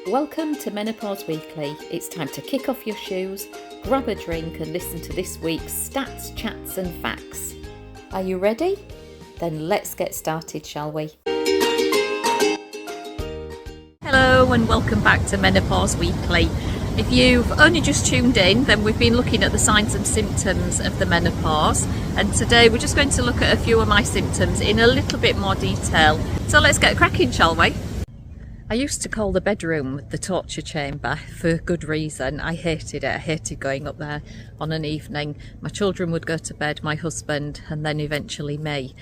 Welcome to Menopause Weekly. It's time to kick off your shoes, grab a drink and listen to this week's stats, chats and facts. Are you ready? Then let's get started, shall we? Hello and welcome back to Menopause Weekly. If you've only just tuned in, then we've been looking at the signs and symptoms of the menopause, and today we're just going to look at a few of my symptoms in a little bit more detail. So let's get cracking, shall we? I used to call the bedroom the torture chamber for good reason. I hated it. I hated going up there on an evening. My children would go to bed, my husband, and then eventually me.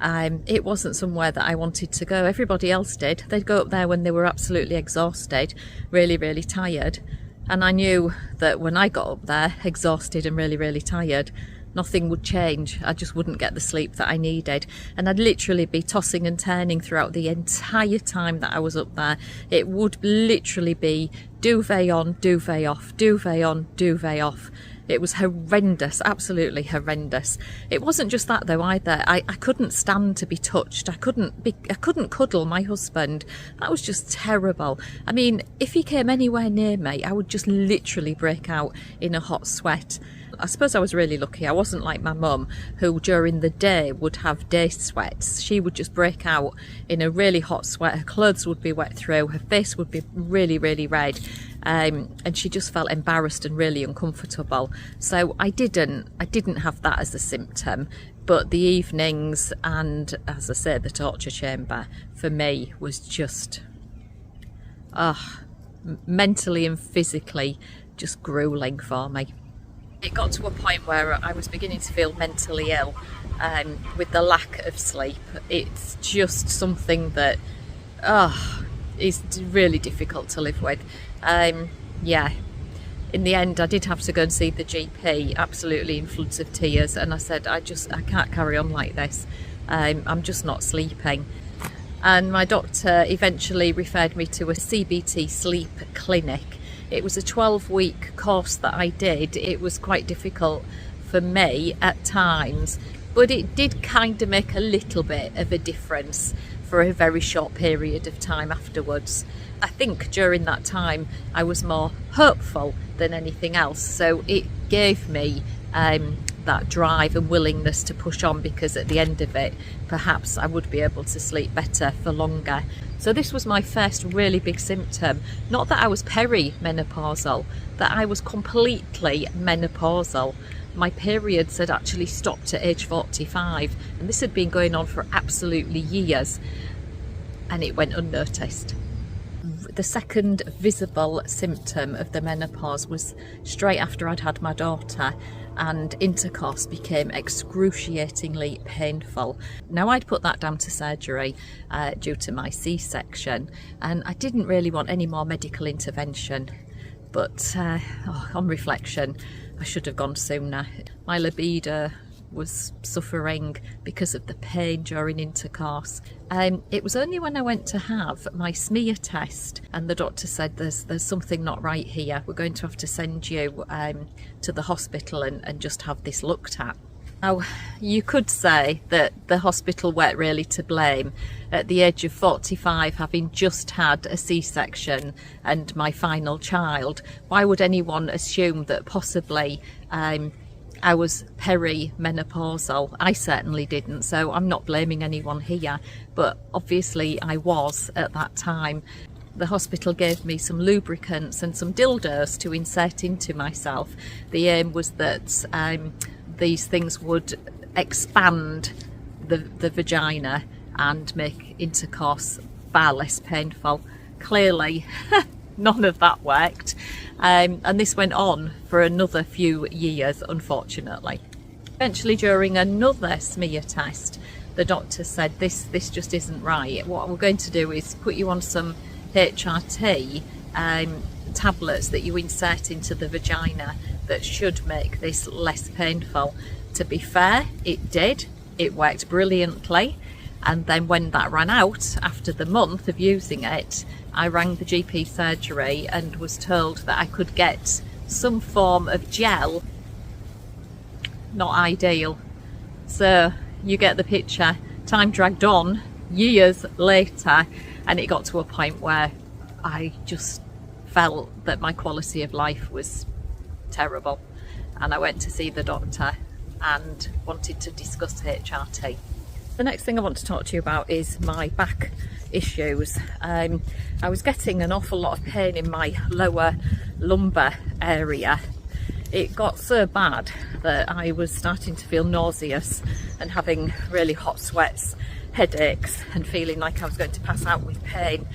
It wasn't somewhere that I wanted to go. Everybody else did. They'd go up there when they were absolutely exhausted, really, really tired. And I knew that when I got up there, exhausted and really, really tired, nothing would change. I just wouldn't get the sleep that I needed. And I'd literally be tossing and turning throughout the entire time that I was up there. It would literally be duvet on, duvet off, duvet on, duvet off. It was horrendous, absolutely horrendous. It wasn't just that though either. I couldn't stand to be touched. I couldn't cuddle my husband. That was just terrible. I mean, if he came anywhere near me, I would just literally break out in a hot sweat. I suppose I was really lucky. I wasn't like my mum, who during the day would have day sweats. She would just break out in a really hot sweat. Her clothes would be wet through. Her face would be really, really red. And she just felt embarrassed and really uncomfortable. So I didn't have that as a symptom. But the evenings and, as I say, the torture chamber for me was just mentally and physically just grueling for me. It got to a point where I was beginning to feel mentally ill with the lack of sleep. It's just something that is really difficult to live with. Yeah, in the end I did have to go and see the GP, absolutely in floods of tears, and I said I can't carry on like this. I'm just not sleeping. And my doctor eventually referred me to a CBT sleep clinic. It was a 12-week course that I did. It was quite difficult for me at times, but it did kind of make a little bit of a difference for a very short period of time afterwards. I think during that time I was more hopeful than anything else, so it gave me that drive and willingness to push on, because at the end of it perhaps I would be able to sleep better for longer. So this was my first really big symptom. Not that I was perimenopausal, that I was completely menopausal. My periods had actually stopped at age 45, and this had been going on for absolutely years, and it went unnoticed. The second visible symptom of the menopause was straight after I'd had my daughter, and intercourse became excruciatingly painful. Now, I'd put that down to surgery due to my C-section, and I didn't really want any more medical intervention, but on reflection I should have gone sooner. My libido was suffering because of the pain during intercourse. It was only when I went to have my smear test and the doctor said there's something not right here, we're going to have to send you to the hospital and just have this looked at. Now, you could say that the hospital weren't really to blame. At the age of 45, having just had a C-section and my final child, why would anyone assume that possibly I was perimenopausal? I certainly didn't, so I'm not blaming anyone here, but obviously I was at that time. The hospital gave me some lubricants and some dildos to insert into myself. The aim was that these things would expand the vagina and make intercourse far less painful. Clearly, none of that worked, and this went on for another few years, unfortunately. Eventually, during another smear test, the doctor said this just isn't right. What we're going to do is put you on some HRT tablets that you insert into the vagina that should make this less painful. To be fair, it did. It worked brilliantly. And then when that ran out, after the month of using it, I rang the GP surgery and was told that I could get some form of gel. Not ideal. So you get the picture. Time dragged on, years later, and it got to a point where I just felt that my quality of life was terrible, and I went to see the doctor and wanted to discuss HRT. The next thing I want to talk to you about is my back issues. I was getting an awful lot of pain in my lower lumbar area. It got so bad that I was starting to feel nauseous and having really hot sweats, headaches, and feeling like I was going to pass out with pain.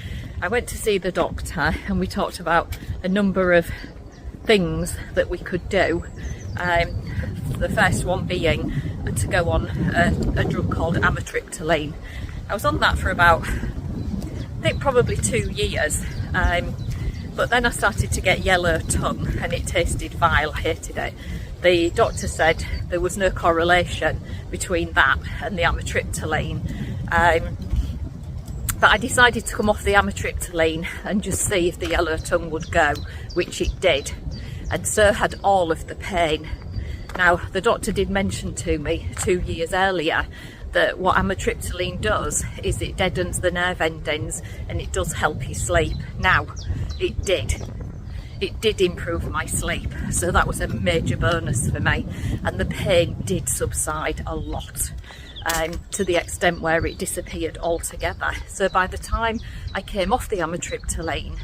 I went to see the doctor and we talked about a number of things that we could do. The first one being to go on a drug called amitriptyline. I was on that for about, I think probably 2 years, but then I started to get yellow tongue and it tasted vile. I hated it. The doctor said there was no correlation between that and the amitriptyline, but I decided to come off the amitriptyline and just see if the yellow tongue would go, which it did, and so had all of the pain. Now, the doctor did mention to me 2 years earlier that what amitriptyline does is it deadens the nerve endings and it does help you sleep. Now, it did improve my sleep, so that was a major bonus for me, and the pain did subside a lot, to the extent where it disappeared altogether. So by the time I came off the amitriptyline,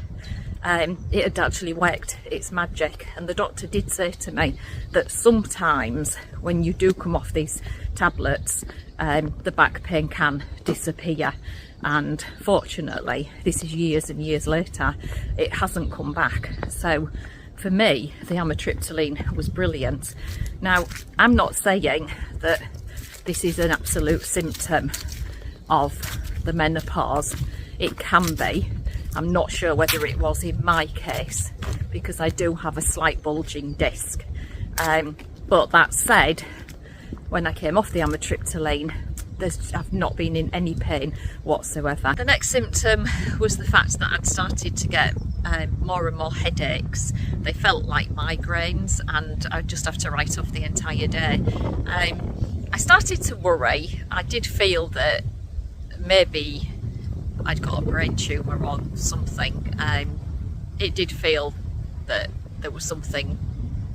it had actually worked its magic, and the doctor did say to me that sometimes when you do come off these tablets, the back pain can disappear, and fortunately this is years and years later, it hasn't come back. So for me, the amitriptyline was brilliant. Now, I'm not saying that this is an absolute symptom of the menopause. It can be. I'm not sure whether it was in my case, because I do have a slight bulging disc. But that said, when I came off the amitriptyline, I've not been in any pain whatsoever. The next symptom was the fact that I'd started to get more and more headaches. They felt like migraines, and I'd just have to write off the entire day. I started to worry. I did feel that maybe I'd got a brain tumour or something. It did feel that there was something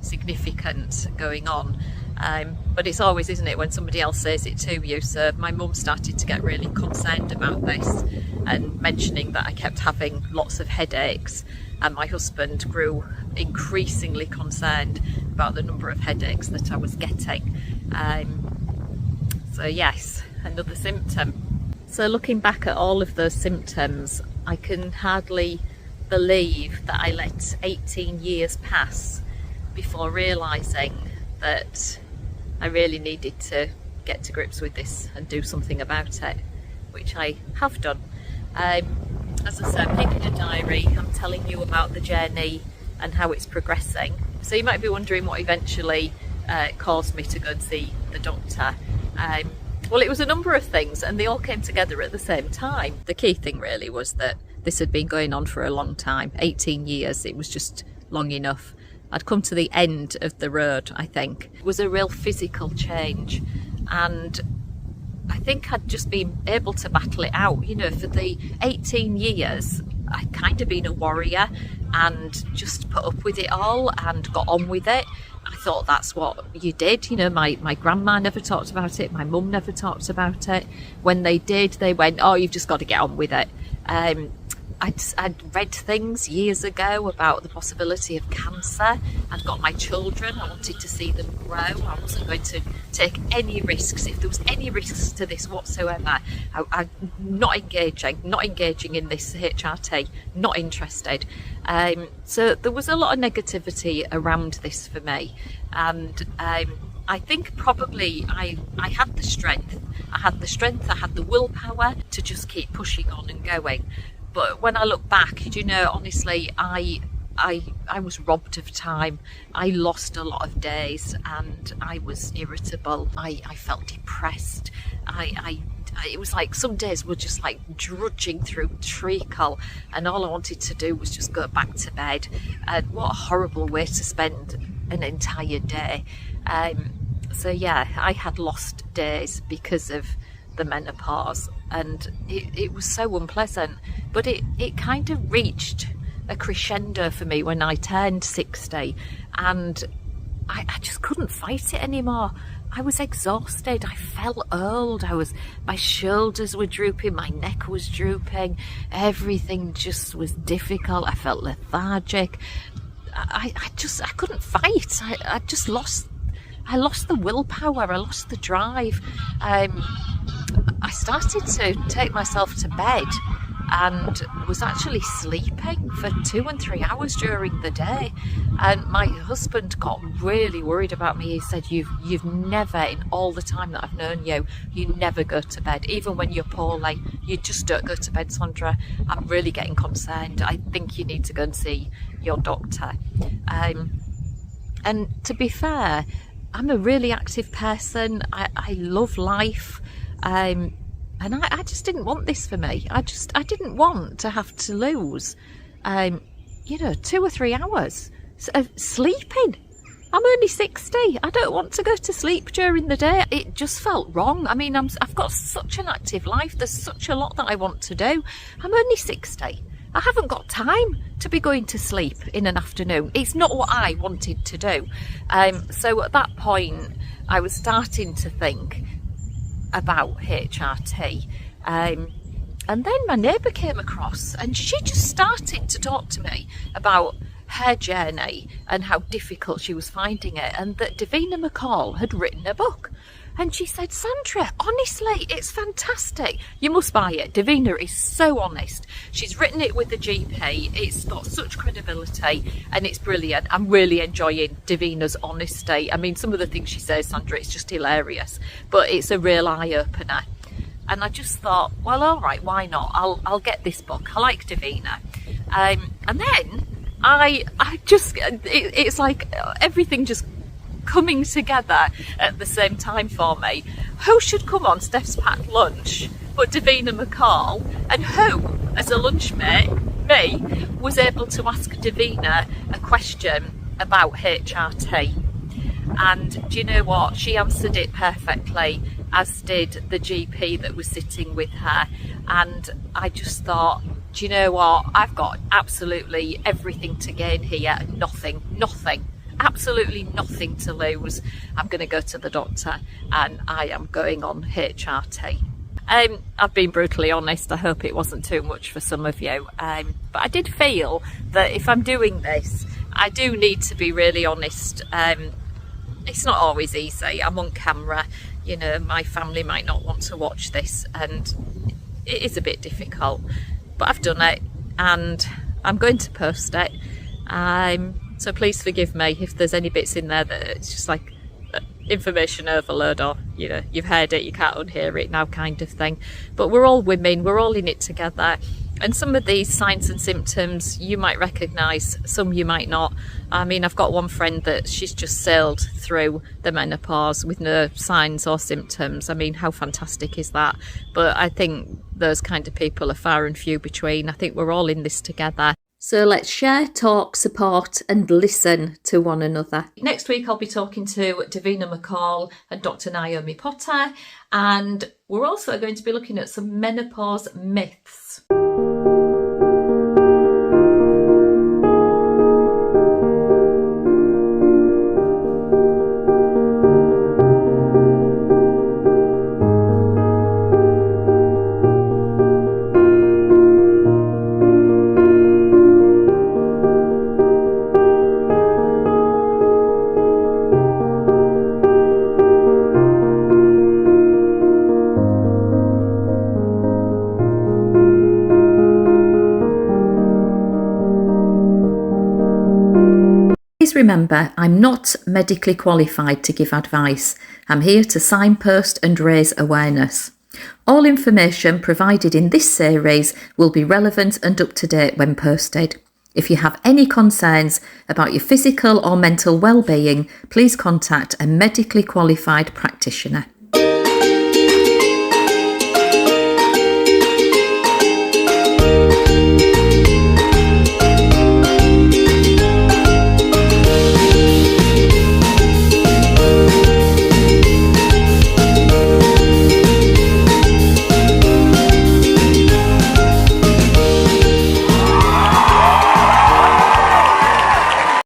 significant going on, but it's always, isn't it, when somebody else says it to you. So my mum started to get really concerned about this and mentioning that I kept having lots of headaches, and my husband grew increasingly concerned about the number of headaches that I was getting. So yes, another symptom. So looking back at all of those symptoms, I can hardly believe that I let 18 years pass before realising that I really needed to get to grips with this and do something about it, which I have done. As I said, I'm keeping a diary. I'm telling you about the journey and how it's progressing. So you might be wondering what eventually caused me to go and see the doctor. Well, it was a number of things, and they all came together at the same time. The key thing really was that this had been going on for a long time, 18 years. It was just long enough. I'd come to the end of the road, I think. It was a real physical change, and I think I'd just been able to battle it out. You know, for the 18 years, I'd kind of been a warrior and just put up with it all and got on with it. I thought that's what you did. You know, my grandma never talked about it. My mum never talked about it. When they did, they went, oh, you've just got to get on with it. I'd read things years ago about the possibility of cancer. I'd got my children. I wanted to see them grow. I wasn't going to take any risks. If there was any risks to this whatsoever, I'm not engaging in this HRT, not interested. So there was a lot of negativity around this for me, and I think probably I had the strength. I had the willpower to just keep pushing on and going. But when I look back, you know, honestly, I was robbed of time. I lost a lot of days, and I was irritable. I felt depressed. It was like some days were just like drudging through treacle, and all I wanted to do was just go back to bed. And what a horrible way to spend an entire day. So yeah, I had lost days because of the menopause, and it was so unpleasant, but it kind of reached a crescendo for me when I turned 60, and I just couldn't fight it anymore. I was exhausted. I felt old. My shoulders were drooping, my neck was drooping, everything just was difficult. I felt lethargic. I couldn't fight. I lost the willpower. I lost the drive. I started to take myself to bed and was actually sleeping for 2 and 3 hours during the day. And my husband got really worried about me. He said, you've never, in all the time that I've known you, you never go to bed. Even when you're poorly, you just don't go to bed, Sandra. I'm really getting concerned. I think you need to go and see your doctor. And to be fair, I'm a really active person. I love life. And I just didn't want this for me. I didn't want to have to lose, 2 or 3 hours of sleeping. I'm only 60. I don't want to go to sleep during the day. It just felt wrong. I mean, I've got such an active life. There's such a lot that I want to do. I'm only 60. I haven't got time to be going to sleep in an afternoon. It's not what I wanted to do. So at that point, I was starting to think about HRT, and then my neighbour came across and she just started to talk to me about her journey and how difficult she was finding it, and that Davina McCall had written a book. And she said, Sandra, honestly, it's fantastic. You must buy it. Davina is so honest. She's written it with the GP. It's got such credibility and it's brilliant. I'm really enjoying Davina's honesty. I mean, some of the things she says, Sandra, it's just hilarious. But it's a real eye-opener. And I just thought, well, all right, why not? I'll get this book. I like Davina. And then it's like everything just coming together at the same time for me. Who should come on Steph's Packed Lunch but Davina McCall? And who, as a lunch mate, me, was able to ask Davina a question about HRT? And do you know what? She answered it perfectly, as did the GP that was sitting with her. And I just thought, do you know what? I've got absolutely everything to gain here and nothing. Absolutely nothing to lose. I'm going to go to the doctor and I am going on HRT. I've been brutally honest. I hope it wasn't too much for some of you. But I did feel that if I'm doing this, I do need to be really honest. It's not always easy. I'm on camera. My family might not want to watch this and it is a bit difficult. But I've done it and I'm going to post it. So please forgive me if there's any bits in there that it's just like information overload, or you've heard it, you can't unhear it now kind of thing. But we're all women, we're all in it together, and some of these signs and symptoms you might recognise, some you might not. I mean, I've got one friend that she's just sailed through the menopause with no signs or symptoms. I mean, how fantastic is that? But I think those kind of people are far and few between. I think we're all in this together. So let's share, talk, support and listen to one another. Next week I'll be talking to Davina McCall and Dr. Naomi Potter, and we're also going to be looking at some menopause myths. Please remember, I'm not medically qualified to give advice. I'm here to signpost and raise awareness. All information provided in this series will be relevant and up to date when posted. If you have any concerns about your physical or mental well-being, please contact a medically qualified practitioner.